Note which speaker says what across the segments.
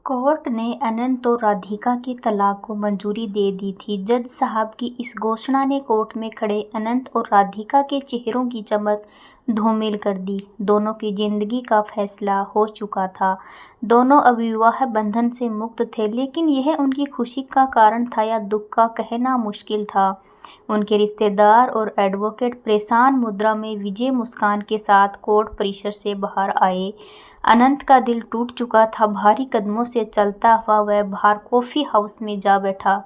Speaker 1: Court ने अनंत और राधिका के तलाक को मंजूरी दे दी थी। जज साहब की इस घोषणा ने कोर्ट में खड़े अनंत और राधिका के चेहरों की चमक धूमिल कर दी। दोनों की जिंदगी का फैसला हो चुका था। दोनों अब विवाह बंधन से मुक्त थे, लेकिन यह उनकी खुशी का कारण था या दुख का कहना मुश्किल था। उनके रिश्तेदार और एडवोकेट परेशान मुद्रा में विजय मुस्कान के साथ कोर्ट परिसर से बाहर आए। अनंत का दिल टूट चुका था। भारी कदमों से चलता हुआ वह बाहर कॉफी हाउस में जा बैठा।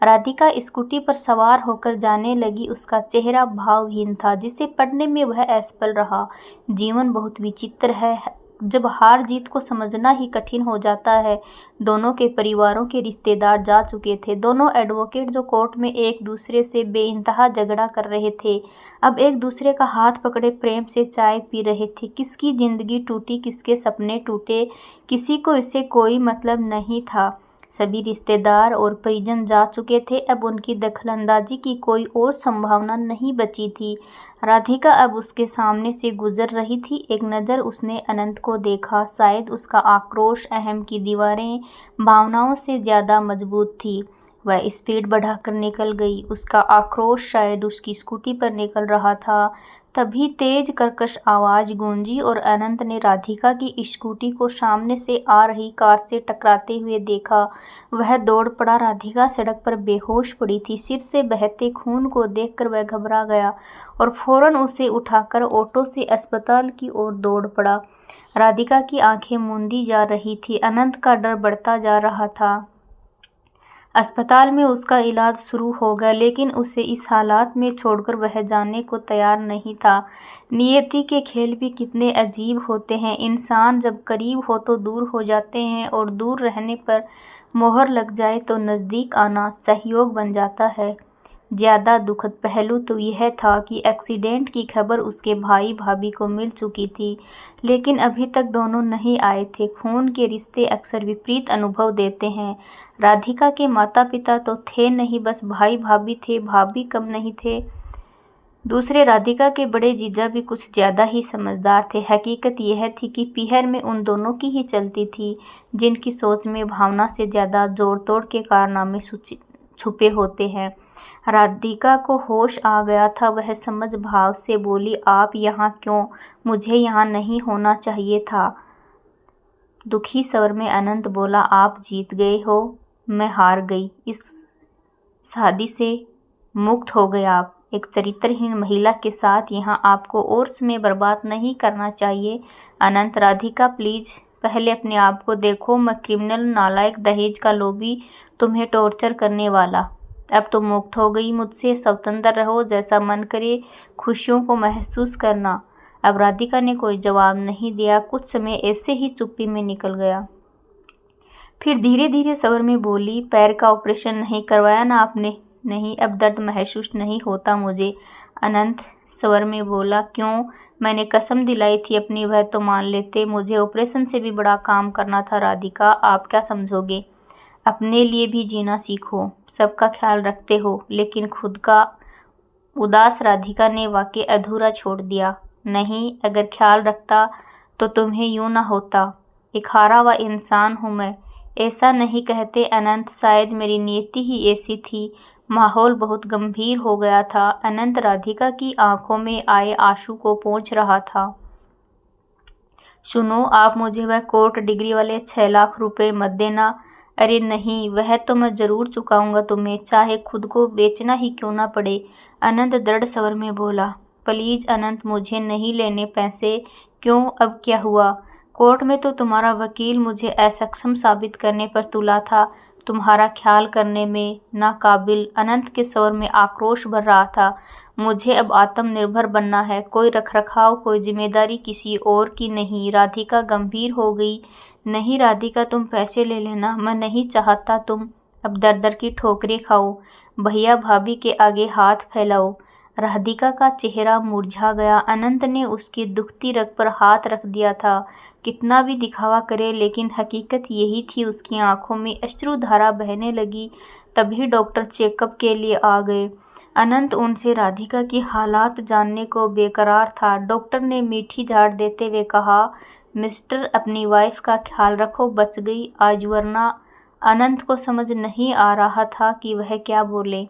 Speaker 1: राधिका स्कूटी पर सवार होकर जाने लगी। उसका चेहरा भावहीन था, जिसे पढ़ने में वह असफल रहा। जीवन बहुत विचित्र है जब हार जीत को समझना ही कठिन हो जाता है। दोनों के परिवारों के रिश्तेदार जा चुके थे। दोनों एडवोकेट जो कोर्ट में एक दूसरे से बेइंतहा झगड़ा कर रहे थे, अब एक दूसरे का हाथ पकड़े प्रेम से चाय पी रहे थे। किसकी जिंदगी टूटी, किसके सपने टूटे, किसी को इससे कोई मतलब नहीं था। सभी रिश्तेदार और परिजन जा चुके थे। अब उनकी दखलंदाजी की कोई और संभावना नहीं बची थी। राधिका अब उसके सामने से गुजर रही थी। एक नज़र उसने अनंत को देखा। शायद उसका आक्रोश अहम की दीवारें भावनाओं से ज़्यादा मजबूत थी। वह स्पीड बढ़ाकर निकल गई। उसका आक्रोश शायद उसकी स्कूटी पर निकल रहा था। तभी तेज कर्कश आवाज़ गूंजी और अनंत ने राधिका की स्कूटी को सामने से आ रही कार से टकराते हुए देखा। वह दौड़ पड़ा। राधिका सड़क पर बेहोश पड़ी थी। सिर से बहते खून को देखकर वह घबरा गया और फौरन उसे उठाकर ऑटो से अस्पताल की ओर दौड़ पड़ा। राधिका की आंखें मूंदी जा रही थी। अनंत का डर बढ़ता जा रहा था। अस्पताल में उसका इलाज शुरू हो गया, लेकिन उसे इस हालात में छोड़कर वह जाने को तैयार नहीं था। नियति के खेल भी कितने अजीब होते हैं। इंसान जब करीब हो तो दूर हो जाते हैं, और दूर रहने पर मोहर लग जाए तो नज़दीक आना सहयोग बन जाता है। ज़्यादा दुखद पहलू तो यह था कि एक्सीडेंट की खबर उसके भाई भाभी को मिल चुकी थी, लेकिन अभी तक दोनों नहीं आए थे। खून के रिश्ते अक्सर विपरीत अनुभव देते हैं। राधिका के माता पिता तो थे नहीं, बस भाई भाभी थे। भाभी कम नहीं थे। दूसरे राधिका के बड़े जीजा भी कुछ ज़्यादा ही समझदार थे। हकीकत यह थी कि पीहर में उन दोनों की ही चलती थी, जिनकी सोच में भावना से ज़्यादा जोड़ तोड़ के कारनामे छुपे होते हैं। राधिका को होश आ गया था। वह समझ भाव से बोली, आप यहाँ क्यों? मुझे यहाँ नहीं होना चाहिए था। दुखी स्वर में अनंत बोला, आप जीत गए हो, मैं हार गई। इस शादी से मुक्त हो गए आप। एक चरित्रहीन महिला के साथ यहाँ आपको और समय बर्बाद नहीं करना चाहिए। अनंत, राधिका प्लीज पहले अपने आप को देखो। मैं क्रिमिनल, नालायक, दहेज का लोभी, तुम्हें टॉर्चर करने वाला। अब तो मुक्त हो गई मुझसे। स्वतंत्र रहो, जैसा मन करे खुशियों को महसूस करना। अब राधिका ने कोई जवाब नहीं दिया। कुछ समय ऐसे ही चुप्पी में निकल गया। फिर धीरे धीरे स्वर में बोली, पैर का ऑपरेशन नहीं करवाया ना आपने? नहीं, अब दर्द महसूस नहीं होता मुझे। अनंत स्वर में बोला, क्यों? मैंने कसम दिलाई थी अपनी, वह तो मान लेते। मुझे ऑपरेशन से भी बड़ा काम करना था। राधिका, आप क्या समझोगे? अपने लिए भी जीना सीखो, सबका ख्याल रखते हो, लेकिन खुद का। उदास राधिका ने वाक्य अधूरा छोड़ दिया। नहीं, अगर ख्याल रखता तो तुम्हें यूं ना होता। एक हारा हुआ इंसान हूँ मैं। ऐसा नहीं कहते अनंत, शायद मेरी नियति ही ऐसी थी। माहौल बहुत गंभीर हो गया था। अनंत राधिका की आंखों में आए आंसू को पोंछ रहा था। सुनो, आप मुझे वह कोर्ट डिग्री वाले 6 लाख रुपए मत देना। अरे नहीं, वह तो मैं जरूर चुकाऊंगा तुम्हें, चाहे खुद को बेचना ही क्यों ना पड़े। अनंत दृढ़ स्वर में बोला, प्लीज अनंत, मुझे नहीं लेने पैसे। क्यों, अब क्या हुआ? कोर्ट में तो तुम्हारा वकील मुझे असक्षम साबित करने पर तुला था, तुम्हारा ख्याल करने में नाकाबिल। अनंत के स्वर में आक्रोश भर रहा था। मुझे अब आत्मनिर्भर बनना है। कोई रखरखाव, कोई जिम्मेदारी किसी और की नहीं। राधिका गंभीर हो गई। नहीं राधिका, तुम पैसे ले लेना। मैं नहीं चाहता तुम अब दर दर की ठोकरें खाओ। भैया भाभी के आगे हाथ फैलाओ। राधिका का चेहरा मुरझा गया। अनंत ने उसकी दुखती रग पर हाथ रख दिया था। कितना भी दिखावा करे, लेकिन हकीकत यही थी। उसकी आंखों में अश्रुधारा बहने लगी। तभी डॉक्टर चेकअप के लिए आ गए। अनंत उनसे राधिका की हालात जानने को बेकरार था। डॉक्टर ने मीठी झाड़ देते हुए कहा, मिस्टर अपनी वाइफ का ख्याल रखो, बच गई आज वरना। अनंत को समझ नहीं आ रहा था कि वह क्या बोले।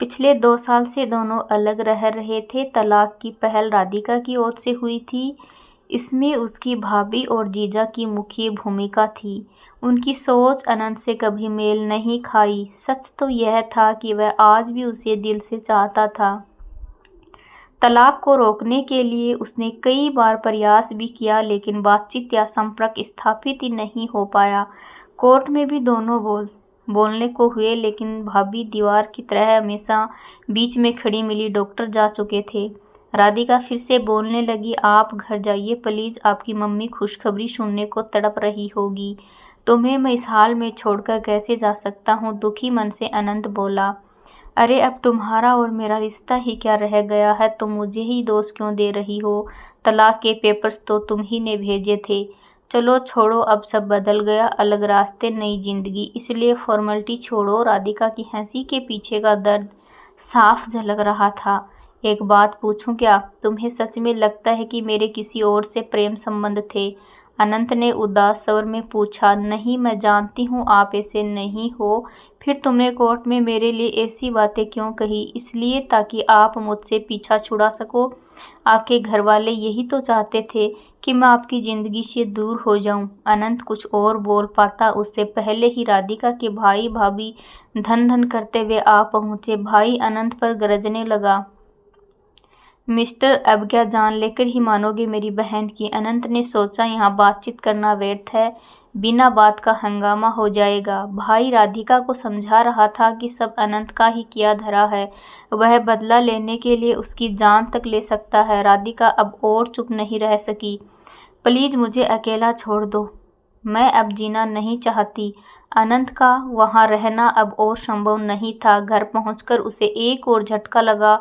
Speaker 1: पिछले 2 साल से दोनों अलग रह रहे थे। तलाक की पहल राधिका की ओर से हुई थी। इसमें उसकी भाभी और जीजा की मुख्य भूमिका थी। उनकी सोच अनंत से कभी मेल नहीं खाई। सच तो यह था कि वह आज भी उसे दिल से चाहता था। तलाक को रोकने के लिए उसने कई बार प्रयास भी किया, लेकिन बातचीत या संपर्क स्थापित ही नहीं हो पाया। कोर्ट में भी दोनों बोलने को हुए, लेकिन भाभी दीवार की तरह हमेशा बीच में खड़ी मिली। डॉक्टर जा चुके थे। राधिका फिर से बोलने लगी, आप घर जाइए प्लीज, आपकी मम्मी खुशखबरी सुनने को तड़प रही होगी। तुम्हें मैं इस हाल में छोड़कर कैसे जा सकता हूँ, दुखी मन से अनंत बोला। अरे अब तुम्हारा और मेरा रिश्ता ही क्या रह गया है, तुम मुझे ही दोष क्यों दे रही हो? तलाक के पेपर्स तो तुम ही ने भेजे थे। चलो छोड़ो, अब सब बदल गया, अलग रास्ते, नई जिंदगी, इसलिए फॉर्मेलिटी छोड़ो। राधिका की हंसी के पीछे का दर्द साफ झलक रहा था। एक बात पूछूं क्या, तुम्हें सच में लगता है कि मेरे किसी और से प्रेम संबंध थे? अनंत ने उदास स्वर में पूछा। नहीं, मैं जानती हूँ आप ऐसे नहीं हो। फिर तुमने कोर्ट में मेरे लिए ऐसी बातें क्यों कही? इसलिए ताकि आप मुझसे पीछा छुड़ा सको। आपके घर वाले यही तो चाहते थे कि मैं आपकी जिंदगी से दूर हो जाऊं। अनंत कुछ और बोल पाता उससे पहले ही राधिका के भाई भाभी धन धन करते हुए आ पहुंचे। भाई अनंत पर गरजने लगा, मिस्टर, अब क्या जान लेकर ही मानोगे मेरी बहन की? अनंत ने सोचा यहाँ बातचीत करना व्यर्थ है, बिना बात का हंगामा हो जाएगा। भाई राधिका को समझा रहा था कि सब अनंत का ही किया धरा है, वह बदला लेने के लिए उसकी जान तक ले सकता है। राधिका अब और चुप नहीं रह सकी। प्लीज मुझे अकेला छोड़ दो, मैं अब जीना नहीं चाहती। अनंत का वहां रहना अब और संभव नहीं था। घर पहुंचकर उसे एक और झटका लगा।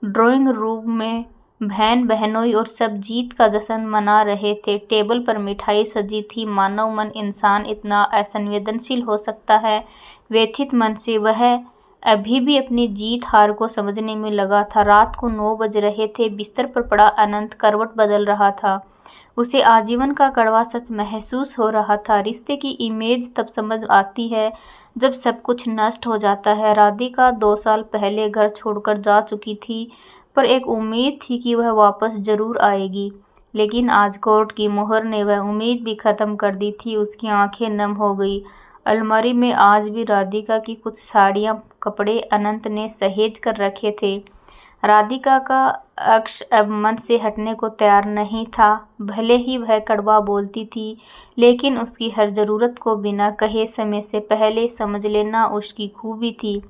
Speaker 1: ड्राइंग रूम में बहन बहनोई और सब जीत का जश्न मना रहे थे। टेबल पर मिठाई सजी थी। मानव मन इंसान इतना असंवेदनशील हो सकता है। व्यथित मन से वह अभी भी अपनी जीत हार को समझने में लगा था। रात को 9 बज रहे थे। बिस्तर पर पड़ा अनंत करवट बदल रहा था। उसे आजीवन का कड़वा सच महसूस हो रहा था। रिश्ते की इमेज तब समझ आती है जब सब कुछ नष्ट हो जाता है। राधिका 2 साल पहले घर छोड़कर जा चुकी थी, पर एक उम्मीद थी कि वह वापस जरूर आएगी। लेकिन आज कोर्ट की मोहर ने वह उम्मीद भी खत्म कर दी थी। उसकी आंखें नम हो गई। अलमारी में आज भी राधिका की कुछ साड़ियां, कपड़े अनंत ने सहेज कर रखे थे। राधिका का अक्ष अब मन से हटने को तैयार नहीं था। भले ही वह कड़वा बोलती थी, लेकिन उसकी हर जरूरत को बिना कहे समय से पहले समझ लेना उसकी खूबी थी।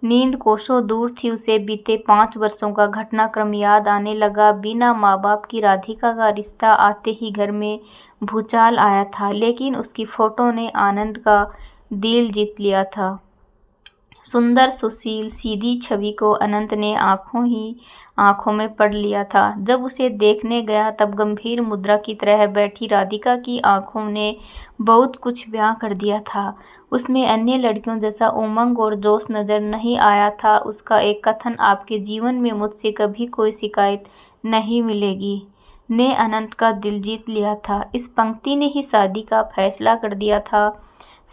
Speaker 1: नींद कोसों दूर थी। उसे बीते 5 वर्षों का घटनाक्रम याद आने लगा। बिना माँ बाप की राधिका का रिश्ता आते ही घर में भूचाल आया था, लेकिन उसकी फोटो ने आनंद का दिल जीत लिया था। सुंदर, सुशील, सीधी छवि को अनंत ने आंखों में पढ़ लिया था। जब उसे देखने गया तब गंभीर मुद्रा की तरह बैठी राधिका की आंखों ने बहुत कुछ बयां कर दिया था। उसमें अन्य लड़कियों जैसा उमंग और जोश नजर नहीं आया था। उसका एक कथन, आपके जीवन में मुझसे कभी कोई शिकायत नहीं मिलेगी, ने अनंत का दिल जीत लिया था। इस पंक्ति ने ही शादी का फैसला कर दिया था।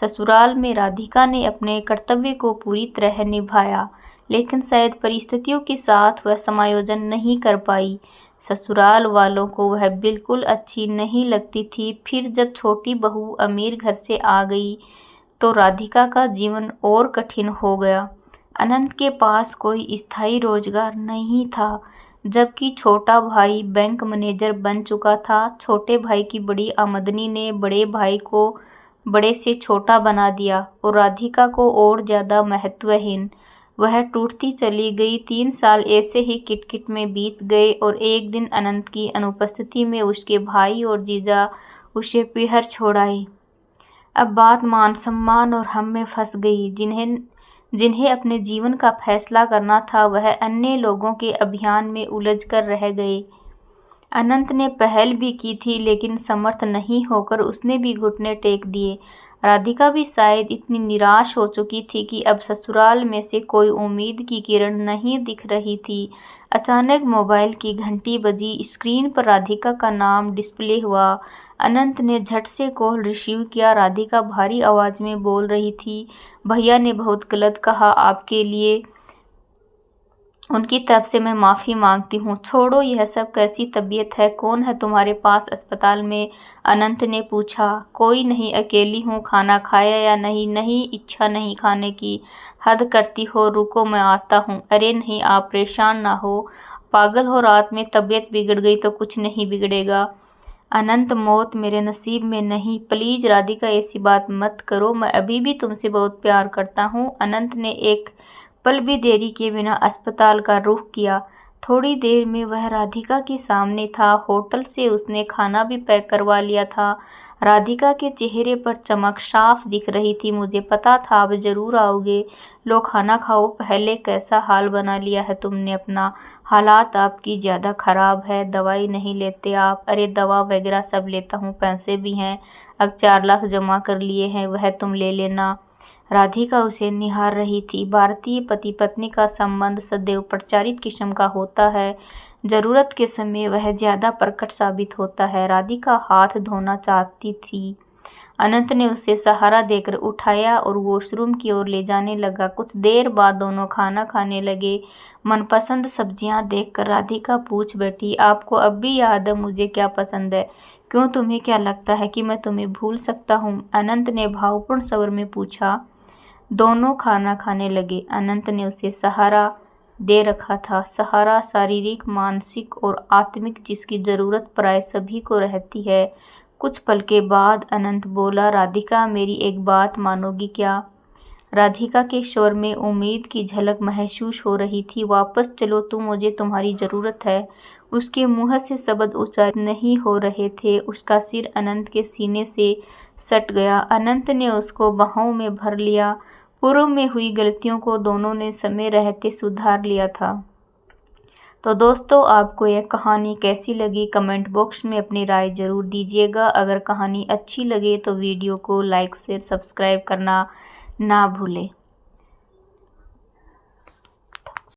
Speaker 1: ससुराल में राधिका ने अपने कर्तव्य को पूरी तरह निभाया, लेकिन शायद परिस्थितियों के साथ वह समायोजन नहीं कर पाई। ससुराल वालों को वह बिल्कुल अच्छी नहीं लगती थी। फिर जब छोटी बहू अमीर घर से आ गई तो राधिका का जीवन और कठिन हो गया। अनंत के पास कोई स्थायी रोजगार नहीं था, जबकि छोटा भाई बैंक मैनेजर बन चुका था। छोटे भाई की बड़ी आमदनी ने बड़े भाई को बड़े से छोटा बना दिया और राधिका को और ज्यादा महत्वहीन। वह टूटती चली गई। 3 साल ऐसे ही किटकिट में बीत गए और एक दिन अनंत की अनुपस्थिति में उसके भाई और जीजा उसे पीहर छोड़ आए। अब बात मान सम्मान और हम में फंस गई। जिन्हें अपने जीवन का फैसला करना था, वह अन्य लोगों के अभियान में उलझ कर रह गए। अनंत ने पहल भी की थी, लेकिन समर्थ नहीं होकर उसने भी घुटने टेक दिए। राधिका भी शायद इतनी निराश हो चुकी थी कि अब ससुराल में से कोई उम्मीद की किरण नहीं दिख रही थी। अचानक मोबाइल की घंटी बजी। स्क्रीन पर राधिका का नाम डिस्प्ले हुआ। अनंत ने झट से कॉल रिसीव किया। राधिका भारी आवाज में बोल रही थी, भैया ने बहुत गलत कहा आपके लिए, उनकी तरफ से मैं माफ़ी मांगती हूँ। छोड़ो यह सब, कैसी तबीयत है, कौन है तुम्हारे पास अस्पताल में? अनंत ने पूछा। कोई नहीं, अकेली हूँ। खाना खाया या नहीं? नहीं, इच्छा नहीं खाने की। हद करती हो, रुको मैं आता हूँ। अरे नहीं, आप परेशान ना हो, पागल हो, रात में तबीयत बिगड़ गई तो कुछ नहीं बिगड़ेगा। अनंत, मौत मेरे नसीब में नहीं। प्लीज राधिका, ऐसी बात मत करो, मैं अभी भी तुमसे बहुत प्यार करता हूँ। अनंत ने एक पल भी देरी किए बिना अस्पताल का रुख किया। थोड़ी देर में वह राधिका के सामने था। होटल से उसने खाना भी पैक करवा लिया था। राधिका के चेहरे पर चमक साफ दिख रही थी। मुझे पता था आप जरूर आओगे। लो खाना खाओ पहले। कैसा हाल बना लिया है तुमने अपना? हालात आपकी ज़्यादा ख़राब है। दवाई नहीं लेते आप? अरे दवा वगैरह सब लेता हूँ, पैसे भी हैं, अब 4 लाख जमा कर लिए हैं, वह तुम ले लेना। राधिका उसे निहार रही थी। भारतीय पति पत्नी का संबंध सदैव प्रचारित किस्म का होता है। जरूरत के समय वह ज्यादा प्रकट साबित होता है। राधिका हाथ धोना चाहती थी। अनंत ने उसे सहारा देकर उठाया और वॉशरूम की ओर ले जाने लगा। कुछ देर बाद दोनों खाना खाने लगे। मनपसंद सब्जियां देखकर राधिका पूछ बैठी, आपको अब भी याद है मुझे क्या पसंद है? क्यों, तुम्हें क्या लगता है कि मैं तुम्हें भूल सकता हूँ? अनंत ने भावपूर्ण स्वर में पूछा। दोनों खाना खाने लगे। अनंत ने उसे सहारा दे रखा था। सहारा शारीरिक, मानसिक और आत्मिक, जिसकी जरूरत प्राय सभी को रहती है। कुछ पल के बाद अनंत बोला, राधिका मेरी एक बात मानोगी क्या? राधिका के स्वर में उम्मीद की झलक महसूस हो रही थी। वापस चलो तुम, मुझे तुम्हारी जरूरत है। उसके मुंह से शब्द उच्चारित नहीं हो रहे थे। उसका सिर अनंत के सीने से सट गया। अनंत ने उसको बाहों में भर लिया। पूर्व में हुई गलतियों को दोनों ने समय रहते सुधार लिया था। तो दोस्तों, आपको यह कहानी कैसी लगी कमेंट बॉक्स में अपनी राय जरूर दीजिएगा। अगर कहानी अच्छी लगे तो वीडियो को लाइक से सब्सक्राइब करना ना भूलें।